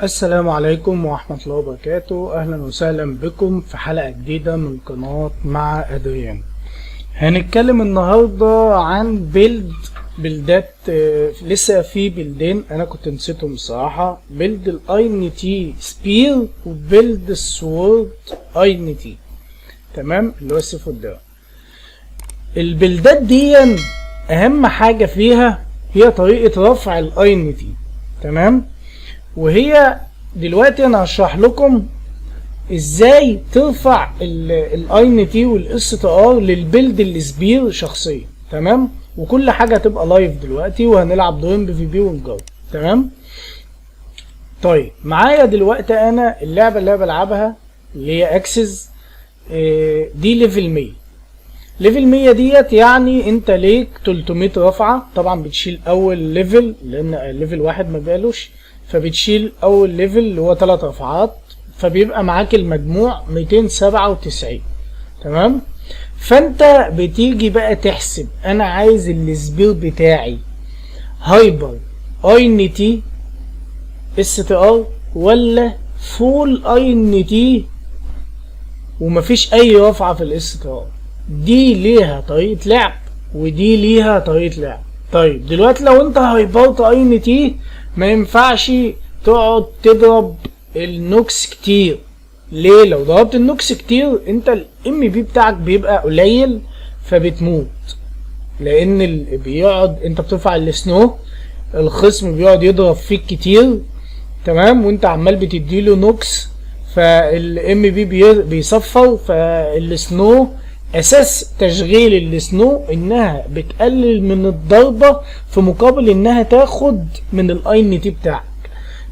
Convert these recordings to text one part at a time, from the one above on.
السلام عليكم ورحمة الله وبركاته. أهلا وسهلا بكم في حلقة جديدة من قناة مع أدريان. هنتكلم النهاردة عن بلدات لسه في بلدين أنا كنت نسيتهم الصراحة، بلد الاي ان تي سبير وبلد السوورد اي ان تي، تمام، اللي هو السيف والدرع. البلدات دي أهم حاجة فيها هي طريقة رفع الاي ان تي، تمام. وهي دلوقتي انا هشرح لكم ازاي ترفع الاي ان تي والاس تي ار للبيلد السبير شخصيا، تمام. وكل حاجه هتبقى لايف دلوقتي، وهنلعب دورين بي في بي ونجرب، تمام. طيب معايا دلوقتي انا اللعبه اللي انا بلعبها اللي هي اكسس، دي ليفل 100. ليفل 100 ديت يعني انت ليك 300 رفعه. طبعا بتشيل اول ليفل لان ليفل واحد ما بقالوش، فبتشيل اول ليفل اللي هو 3 رفعات، فبيبقى معاك المجموع 297، تمام. فانت بتيجي بقى تحسب انا عايز السبير بتاعي هايبر اي ان تي اس تي ار ولا فول اي ان تي ومفيش اي رفعه في الاس تي ار. دي ليها طريقه لعب ودي ليها طريقه لعب. طيب دلوقتي لو انت هايبرت اي ان تي ما ينفعش تقعد تضرب النوكس كتير. ليه؟ لو ضربت النوكس كتير انت الام بي بتاعك بيبقى قليل فبتموت، لان بيقعد انت بترفع السنو، الخصم بيقعد يضرب فيك كتير، تمام، وانت عمال بتديله نوكس، فالام بي بيصفر. فالسنو اساس تشغيل السنو انها بتقلل من الضربة في مقابل انها تاخد من الاي ان تي بتاعك.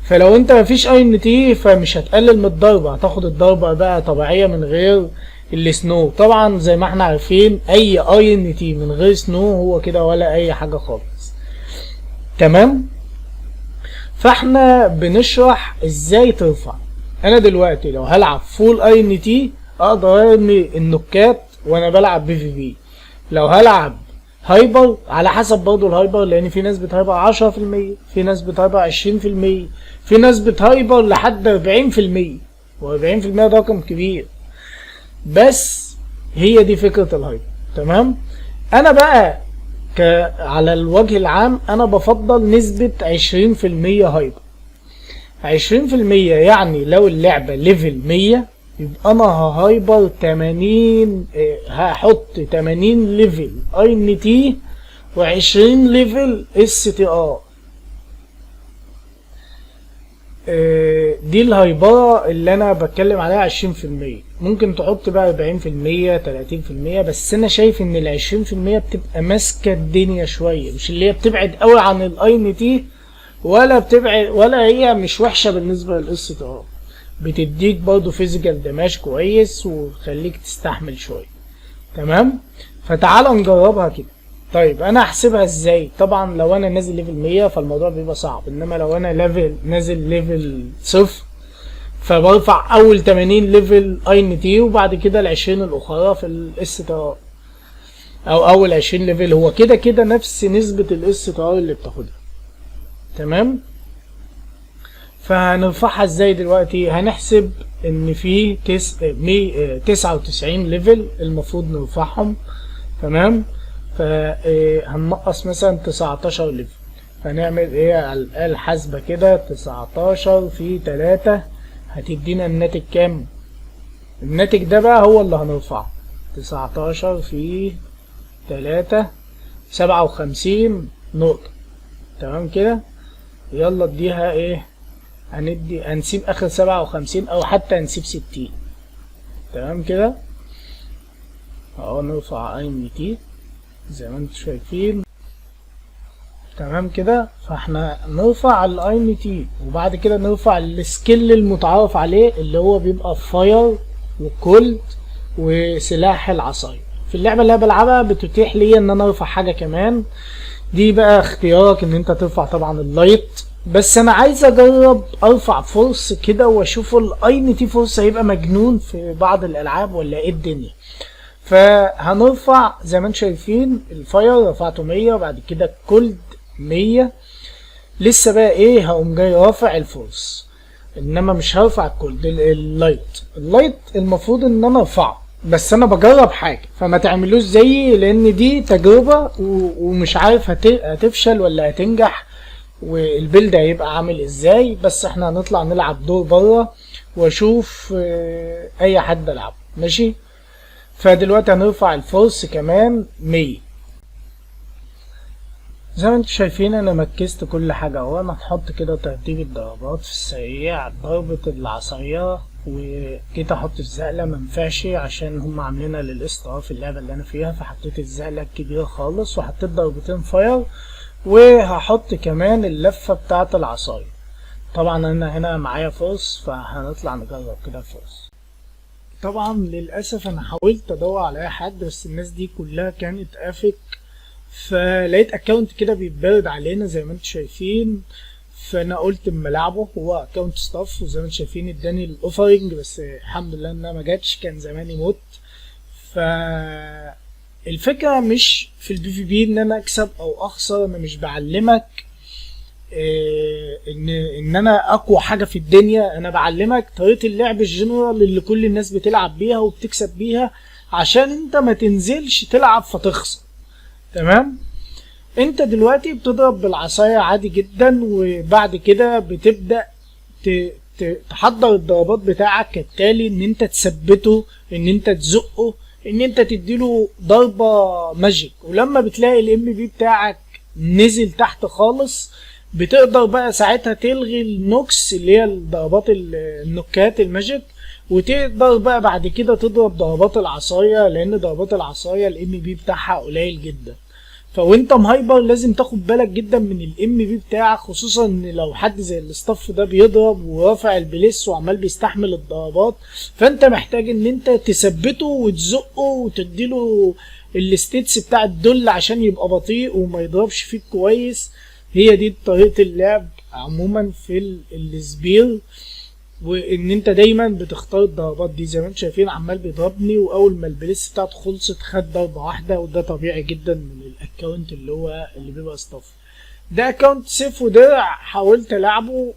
فلو انت مفيش اي ان تي فمش هتقلل من الضربة، هتاخد الضربة بقى طبيعية من غير السنو. طبعا زي ما احنا عارفين اي اي ان تي من غير سنو هو كده ولا اي حاجة خالص، تمام. فاحنا بنشرح ازاي ترفع. انا دلوقتي لو هلعب فول اي ان تي اقدر ارمي النوكات وانا بلعب بي في بي. لو هلعب هايبر على حسب برضه الهايبر، لان في ناس بتهايبر 10%، في ناس بتهايبر 20%، في ناس بتهايبر لحد 40%، و40% ده رقم كبير. بس هي دي فكرة الهايبر، تمام. انا بقى على الوجه العام انا بفضل نسبة 20% هايبر. 20% يعني لو اللعبة ليفل 100 يبقى انا ههايبر 80، هحط 80 ليفل اي ان تي و20 ليفل اس تي ار. دي الهايبرة اللي انا بتكلم عليها 20%. ممكن تحط بقى 40%، 30%، بس انا شايف ان ال 20% بتبقى ماسكة الدنيا شوية، مش اللي هي بتبعد قوي عن الاي ان تي ولا بتبعد، ولا هي مش وحشة بالنسبة للاس تي ار، بتديك برضو فيزيكال دماج كويس وتخليك تستحمل شوية، تمام. فتعال نجربها كده. طيب انا هحسبها ازاي؟ طبعا لو انا نازل ليفل 100 فالموضوع بيبقى صعب، انما لو انا نازل ليفل 0 فبرفع اول 80 ليفل اي ان تي وبعد كده ال 20 الاخرى في الاس تي ار، او اول 20 ليفل هو كده كده نفس نسبة الاس تي ار اللي بتاخدها، تمام. فهنرفعها ازاي دلوقتي؟ هنحسب ان في 99 ليفل المفروض نرفعهم، تمام. فهننقص مثلا 19 ليفل، فنعمل ايه على الآلة الحاسبة كده؟ 19 في 3 هتدينا الناتج كام؟ الناتج ده بقى هو اللي هنرفعه. 19 في 3 57 نقطة، تمام كده. يلا اديها ايه؟ هنسيب اخر 57 او حتى هنسيب 60، تمام كده. اهو نرفع اي ان تي زي ما انتم شايفين، تمام كده. فاحنا نرفع الاي ان تي وبعد كده نرفع السكيل المتعارف عليه اللي هو بيبقى فاير وكولد وسلاح العصاية. في اللعبة اللي انا بلعبها بتتيح لي ان انا ارفع حاجة كمان، دي بقى اختيارك ان انت ترفع طبعا اللايت، بس انا عايز اجرب ارفع فورس كده واشوف الاي ان تي فورس هيبقى مجنون في بعض الالعاب ولا ايه الدنيا. فهنرفع زي ما انتم شايفين الفاير رفعته 100 وبعد كده الكولد 100. لسه بقى ايه؟ هقوم جاي رافع الفورس. انما مش هرفع اللايت المفروض ان انا ارفعه، بس انا بجرب حاجه، فما تعملوش زيي لان دي تجربه ومش عارف هتفشل ولا هتنجح والبيلد هيبقى عامل ازاي. بس احنا هنطلع نلعب دور بره واشوف اي حد العبه ماشي. فدلوقتي هنرفع الفورس كمان 100. زي ما انتم شايفين انا مكست كل حاجه اهو. انا هحط كده ترتيب الضربات في السريع، ضربه العصايه وجيت احط الزقله منفعش عشان هم عاملينها للاستراف في اللعبه اللي انا فيها، فحطيت الزقله الكبيره خالص وحطيت ضربتين فاير، وهحط كمان اللفه بتاعه العصايه. طبعا انا هنا معايا فورس فهنطلع نجرب كده الفورس. طبعا للاسف انا حاولت ادور على اي حد بس الناس دي كلها كانت افك، فلقيت اكونت كده بيتبرد علينا زي ما انتم شايفين، فانا قلت اما العبه. هو اكونت ستاف وزي ما انتم شايفين اداني الاوفرنج، بس الحمد لله انها ما جاتش، كان زماني مت. فالفكره مش في البي في بي ان انا اكسب او اخسر، انا مش بعلمك ان انا اقوى حاجه في الدنيا، انا بعلمك طريقه اللعب الجنرال اللي كل الناس بتلعب بيها وبتكسب بيها عشان انت ما تنزلش تلعب فتخسر. تمام؟ انت دلوقتي بتضرب بالعصايه عادي جدا، وبعد كده بتبدا تحضر الضربات بتاعك كالتالي: ان انت تثبته، ان انت تزقه، ان انت تديله ضربه ماجيك. ولما بتلاقي الام بي بتاعك نزل تحت خالص بتقدر بقى ساعتها تلغي النوكس اللي هي الضربات النوكات الماجيك، وتقدر بقى بعد كده تضرب ضربات العصايه، لان ضربات العصايه الام بي بتاعها قليل جدا. فوانت مهايبر لازم تاخد بالك جدا من الام بي بتاعك، خصوصا ان لو حد زي الاستاف ده بيضرب ورافع البليس وعمال بيستحمل الضربات، فانت محتاج ان انت تثبته وتزقه وتديله الستيتس بتاع الدل عشان يبقى بطيء وما يضربش فيك كويس. هي دي طريقة اللعب عموما في السبير، وان انت دايما بتختار الضربات دي. زي ما انتم شايفين عمال بيضربني، واول ما البليس بتاعته خلصت خد ضربه واحده، وده طبيعي جدا من الاكونت اللي بيبقى ستاف. ده اكونت سيف ودرع حاولت العبه،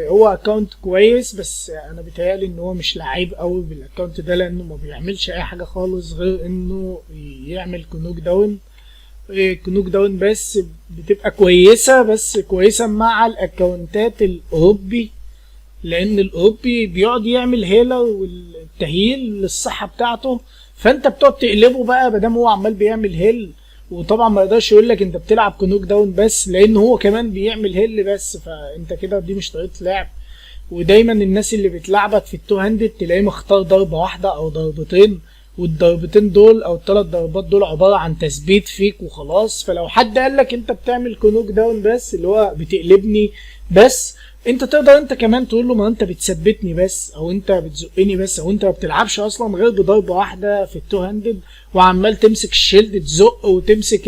هو اكونت كويس، بس انا بيتهيألي ان هو مش لعيب قوي بالاكونت ده، لانه ما بيعملش اي حاجه خالص غير انه يعمل كنوك داون. كنوك داون بس بتبقى كويسه، بس كويسه مع الاكونتات الاوروبي، لان الاوروبي بيقعد يعمل هيلر والتهييل للصحه بتاعته، فانت بتقعد تقلبه بقى مادام هو عمال بيعمل هيل. وطبعا ما يقدرش يقول لك انت بتلعب كنوك داون بس، لان هو كمان بيعمل هيل بس، فانت كده دي مش طريقه لعب. ودايما الناس اللي بتلعبك في التو هاندد تلاقيه مختار ضربه واحده او ضربتين، والضربتين دول او الثلاث ضربات دول عباره عن تثبيت فيك وخلاص. فلو حد قال لك انت بتعمل كنوك داون بس، اللي هو بتقلبني بس، انت تقدر انت كمان تقول له: ما انت بتثبتني بس، او انت بتزقني بس، او انت ما بتلعبش اصلا غير بضربه واحده في التو هاندد، وعمال تمسك الشيلد تزق، وتمسك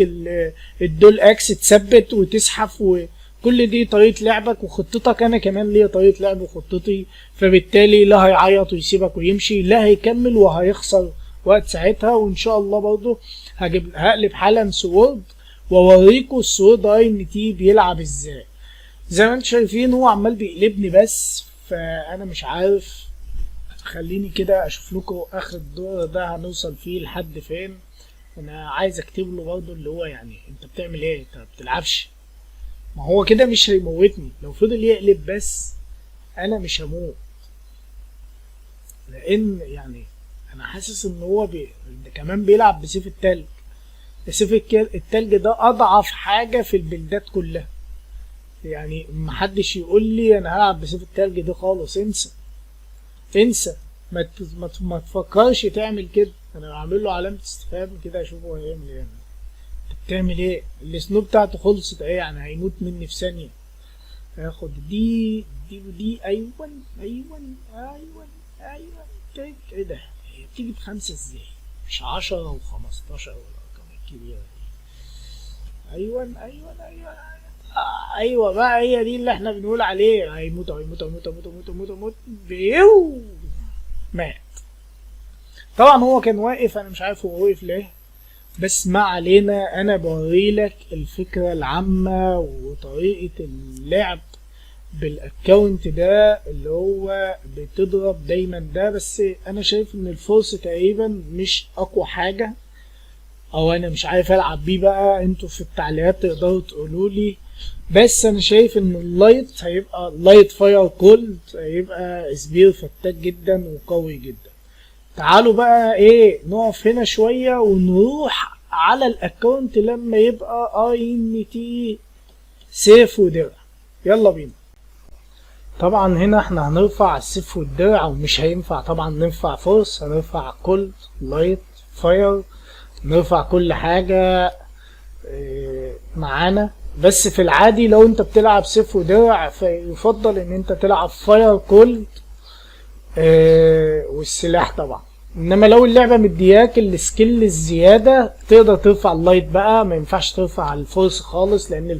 الدول اكس تثبت وتسحف، وكل دي طريقه لعبك وخطتك. انا كمان ليا طريقه لعب وخطتي، فبالتالي لا هيعيط ويسيبك ويمشي، لا هيكمل وهيخسر وقت ساعتها. وان شاء الله برضه هقلب حالا سوورد واوريكم السوورد اي ان تي بيلعب ازاي. زي ما انتم شايفين هو عمال بيقلبني بس، فانا مش عارف. خليني كده اشوف لكم اخر الدور ده هنوصل فيه لحد فين. انا عايز اكتب له برضه اللي هو يعني انت بتعمل ايه؟ انت بتلعبش؟ ما هو كده مش هيموتني، لو فضل يقلب بس انا مش هموت، لان يعني انا حاسس ان هو كمان بيلعب بسيف التلج. سيف التلج ده اضعف حاجه في البلدات كلها، يعني محدش يقول لي انا هلعب بسيف التلج ده خالص، انسى انسى، ما تفكرش تعمل كده. انا بعمل له علامه استفهام كده اشوف هو هيعمل ايه. انت بتعمل ايه؟ السنو بتاعته خلصت ايه يعني؟ هيموت مني في ثانيه. هاخد دي ودي. ايوه ايوه ايوه ايوه. ايه ده؟ هي بتيجي ب5 ازاي؟ مش 10 و15 والارقام الكبيره دي. ايوه ايوه ايوه ايوه بقى، هي دي اللي احنا بنقول عليه. هيموت هيموت هيموت هيموت هيموت هيموت هيموت بيو مات. طبعا هو كان واقف، انا مش عارف هو واقف ليه، بس ما علينا. انا بوريلك الفكره العامه وطريقه اللعب بالاكونت ده اللي هو بتضرب دايما ده، بس انا شايف ان الفورس تقريبا مش اقوى حاجة، او انا مش عارف العب بيه بقى، انتوا في التعليقات تقدروا تقولولي. بس انا شايف ان اللايت هيبقى لايت فاير كولد، هيبقى سبير فتاك جدا وقوي جدا. تعالوا بقى ايه نقف هنا شوية ونروح على الاكونت لما يبقى INT سيف ودرع. يلا بينا. طبعا هنا احنا هنرفع السيف والدرع، ومش هينفع طبعا نرفع فورس، هنرفع كولد لايت فاير، نرفع كل حاجة معانا. بس في العادي لو انت بتلعب سيف ودرع فيفضل ان انت تلعب فاير كولد والسلاح طبعا. انما لو اللعبة مدياك السكيل الزيادة تقدر ترفع اللايت بقى، ما ينفعش ترفع الفورس خالص، لان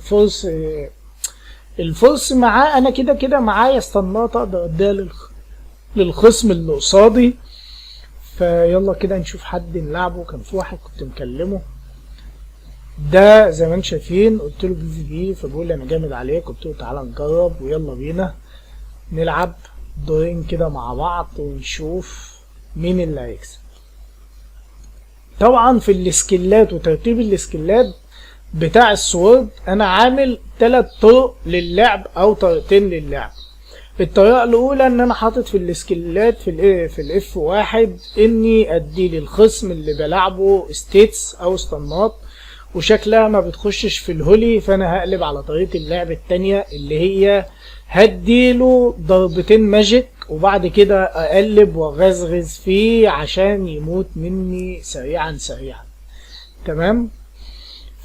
الفورس معاه انا كده كده معايا استنات اقدر اديها للخصم اللي قصادي. فيلا كده نشوف حد نلعبه. كان في واحد كنت مكلمه ده زي ما انتم شايفين، قلت له PvP فبيقول لي انا جامد عليك، قلت له تعالى نجرب ويلا بينا نلعب دورين كده مع بعض ونشوف مين اللي هيكسب. طبعا في السكيلات وترتيب السكيلات بتاع السورد انا عامل 3 طرق للعب او طريقتين للعب. الطريقة الاولى ان انا حاطط في السكيلات في الاف واحد اني ادي للخصم اللي بلعبه ستيتس او اسطنات وشكلها ما بتخشش في الهولي، فانا هقلب على طريقة اللعب التانية اللي هي هديله ضربتين ماجيك وبعد كده اقلب واغزغز فيه عشان يموت مني سريعا. تمام.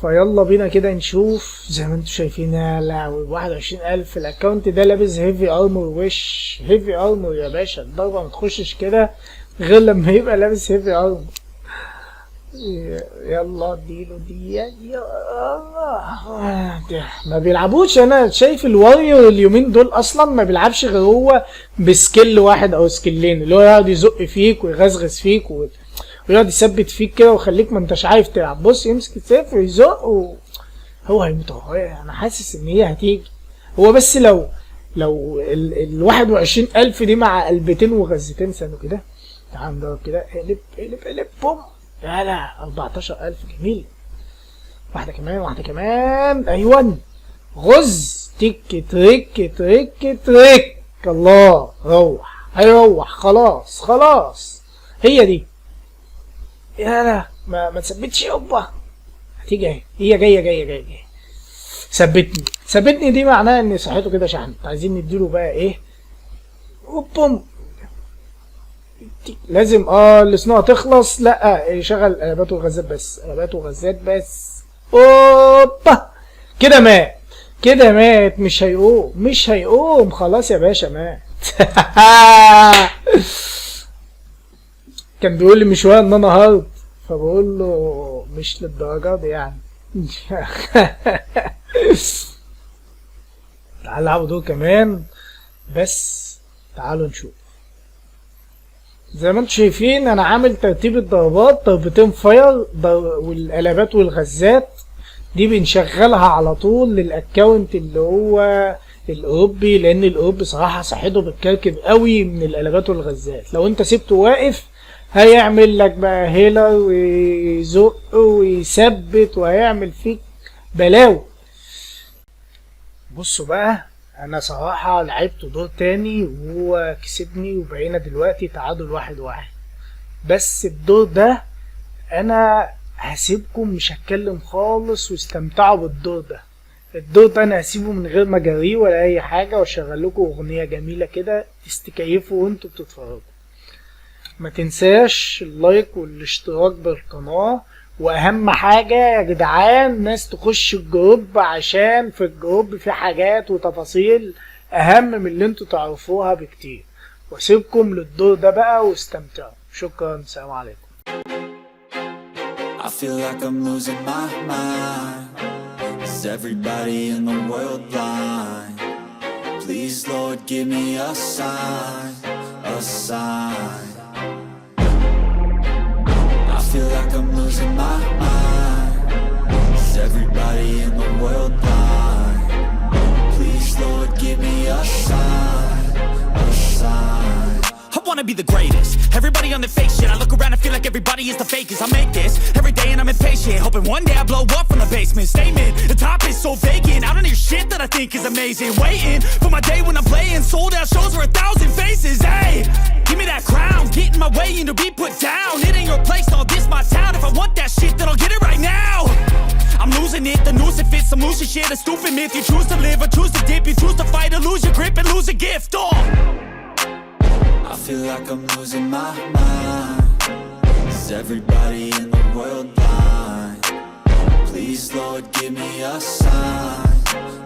فيلا بينا كده نشوف. زي ما انتم شايفين يا لهوي 21,000. الاكونت ده لابس هيفي ارمور، وش هيفي ارمور يا باشا، الضربة ما تخشش كده غير لما يبقى لابس هيفي ارمور. يلا اديله دي يا ما بيلعبوش. انا شايف الواريور اليومين دول اصلا ما بيلعبش غير هو بسكيل واحد او سكيلين، اللي هو يقعد يزق فيك ويغزغز فيك ويقعد يثبت فيك كده ويخليك ما انتش عارف تلعب. بص يمسك السيف ويزق هو هيموت اهو. انا حاسس ان هي هتيجي. هو بس لو ال 21,000 دي مع قلبتين وغزتين ثانيه كده. تعال نضرب كده. اقلب بوم. لا 14,000 جميل. واحدة كمان. ايوان غز تك تريك. الله هيروح خلاص. هي دي. يا لا ما تثبتش يابا. هتيجي اهي. هي جايه. ثبتني دي معناها ان صحته كده شحنت. عايزين نديله بقى ايه. بوم. لازم الصناعة تخلص. لا يشغل قلبات وغزات بس. اوبا كده مات. مش هيقوم خلاص يا باشا مات. كان بيقول لي من شويه ان انا هارد، فبقول له مش للدرجه دي يعني. تعال نلعبوا دول كمان بس. تعالوا نشوف. زي ما انتم شايفين انا عامل ترتيب الضربات، ضربتين فاير والقلبات والغزات دي بنشغلها على طول للاكونت اللي هو الاوروبي، لان الاوروبي صراحه صحته بتكركب قوي من القلبات والغزات. لو انت سبته واقف هيعمل لك بقى هيلر ويزق ويثبت وهيعمل فيك بلاوي. بصوا بقى انا صراحة لعبت دور تاني وهو كسبني وبقينا دلوقتي تعادل 1-1. بس الدور ده انا هسيبكم مش هتكلم خالص واستمتعوا بالدور ده. الدور ده انا هسيبه من غير ما اجريه ولا اي حاجة واشغل لكم اغنية جميلة كده تستكيفوا وانتوا بتتفرجوا. ما تنساش اللايك والاشتراك بالقناة، واهم حاجة يا جدعان ناس تخش الجروب، عشان في الجروب في حاجات وتفاصيل اهم من اللي انتوا تعرفوها بكتير. واسيبكم للدور ده بقى واستمتعوا. شكرا. سلام عليكم. I feel like I'm losing my mind. Is everybody in the world blind? Please Lord give me a sign. I feel like I'm losing my mind. Is everybody in the world blind? Please Lord give me a a sign, a sign. I wanna be the greatest. Everybody on the fake shit. I look around and feel like everybody is the fakest. I make this every day and I'm impatient, hoping one day I blow up from the basement. Statement, the top is so vacant. I don't hear shit that I think is amazing. Waiting for my day when I'm playing sold out shows for 1,000 faces. Hey, give me that crown, get in my way and to be put down. It ain't your place, no, this my town. If I want that shit, then I'll get it right now. I'm losing it, the noose it fits, some loose shit, a stupid myth. You choose to live or choose to dip, you choose to fight or lose your grip and lose a gift. I feel like I'm losing my mind. Is everybody in the world blind? Please, Lord, give me a sign,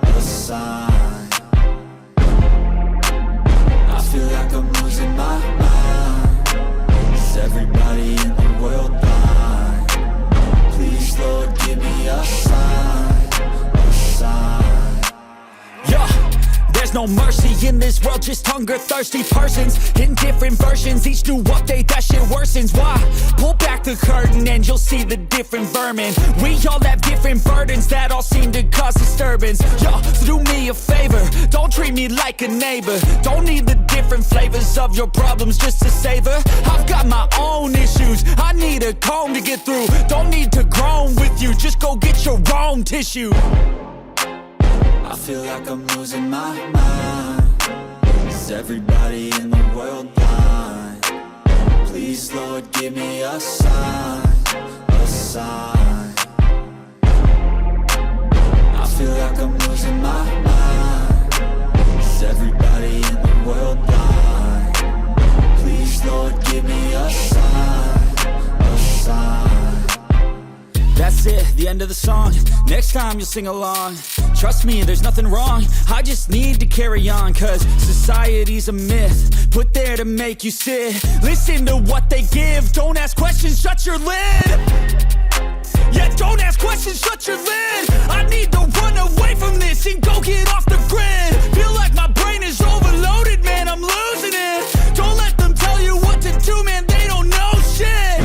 a sign. I feel like I'm losing my mind. Is everybody in the world blind? Please, Lord, give me a sign, a sign. Yeah. There's no mercy in this world, just hunger-thirsty persons in different versions. Each new update, that shit worsens. Why? Pull back the curtain and you'll see the different vermin. We all have different burdens that all seem to cause disturbance. Yo, so do me a favor, don't treat me like a neighbor. Don't need the different flavors of your problems just to savor. I've got my own issues, I need a comb to get through. Don't need to groan with you, just go get your own tissue. I feel like I'm losing my mind. Is everybody in the world blind? Please, Lord, give me a sign, a sign. I feel like I'm losing my mind. Is everybody in the world blind? Please, Lord, give me a sign, a sign. That's it, the end of the song. Next time you'll sing along. Trust me, there's nothing wrong. I just need to carry on, cause society's a myth put there to make you sit. Listen to what they give. Don't ask questions, shut your lid. Yeah, don't ask questions, shut your lid. I need to run away from this and go get off the grid. Feel like my brain is overloaded, man, I'm losing it. Don't let them tell you what to do, man, they don't know shit.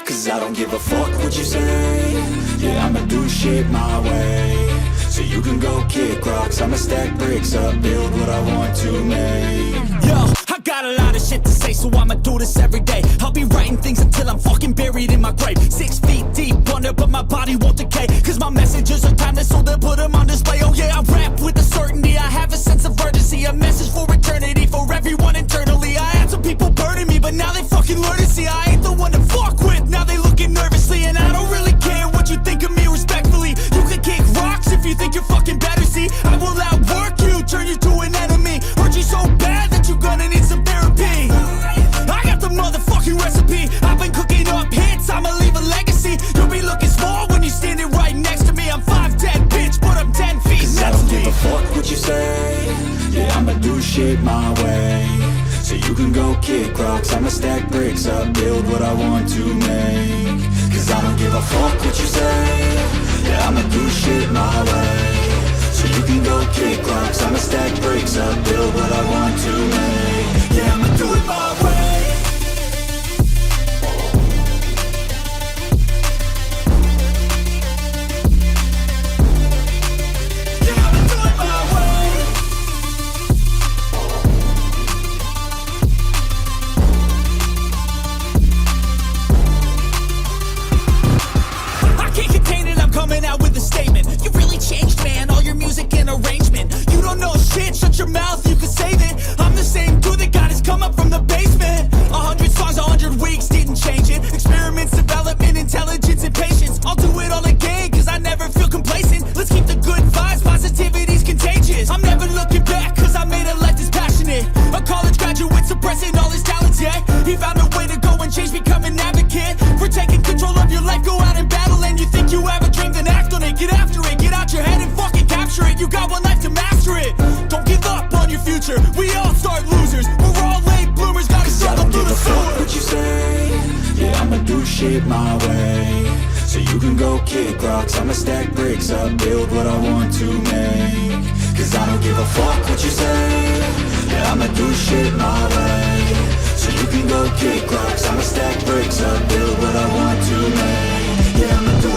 Cause I don't give a fuck what you say. Yeah, I'ma do shit my way. So you can go kick rocks, I'ma stack bricks up, build what I want to make. Yo, I got a lot of shit to say, so I'ma do this every day. I'll be writing things until I'm fucking buried in my grave. 6 feet deep under, but my body won't decay. Cause my messages are timeless, so they'll put them on display. Oh yeah, I rap with a certainty, I have a sense of urgency. A message for eternity, for everyone internally. I had some people burning me, but now they fucking learn to see I ain't the one to fuck with. Now they looking nervously, and I don't really care what you think of me respectfully. You can kick rocks if you think you're fucking better, see. I will outwork you, turn you to an enemy. Hurt you so bad that you're gonna need some therapy. I got the motherfucking recipe. I've been cooking up hits, I'ma leave a legacy. You'll be looking small when you're standing right next to me. I'm 5'10", bitch, but I'm 10 feet. Cause I don't give a fuck what you say. Yeah, I'ma do shit my way. So you can go kick rocks, I'ma stack bricks up, build what I want to make. Cause I don't give a fuck what you say. Yeah, I'ma do shit my way. So you can go kick rocks, I'ma stack bricks up, build what I want to make. Yeah, I'ma do it my way. Coming out with a statement. You really changed, man, all your music and arrangement. You don't know shit, shut your mouth, you can save it. I'm the same dude that got his come up from the basement. 100 songs, 100 weeks, didn't change it. Experiments, development, intelligence, and patience. I'll do it all again, cause I never feel complacent. Let's keep the good vibes, positivity's contagious. I'm never looking back, cause I made a life that's passionate. A college graduate suppressing all his talents, yeah. He found a way to go and change, become an advocate. For taking control of your life, go out and battle. And you think you have a dream, then act on it. Get after it, get out your head and fucking capture it. You got one life to master it. Don't give up on your future, we all start losers. We're all late bloomers, gotta struggle through the sewer. What you say? Yeah, I'ma do shit my way. So you can go kick rocks, I'ma stack bricks up, build what I want to make. Cause I don't give a fuck what you say. Yeah, I'ma do shit my way. So you can go kick rocks, I'ma stack bricks up, build what I want to make. Yeah, I'ma do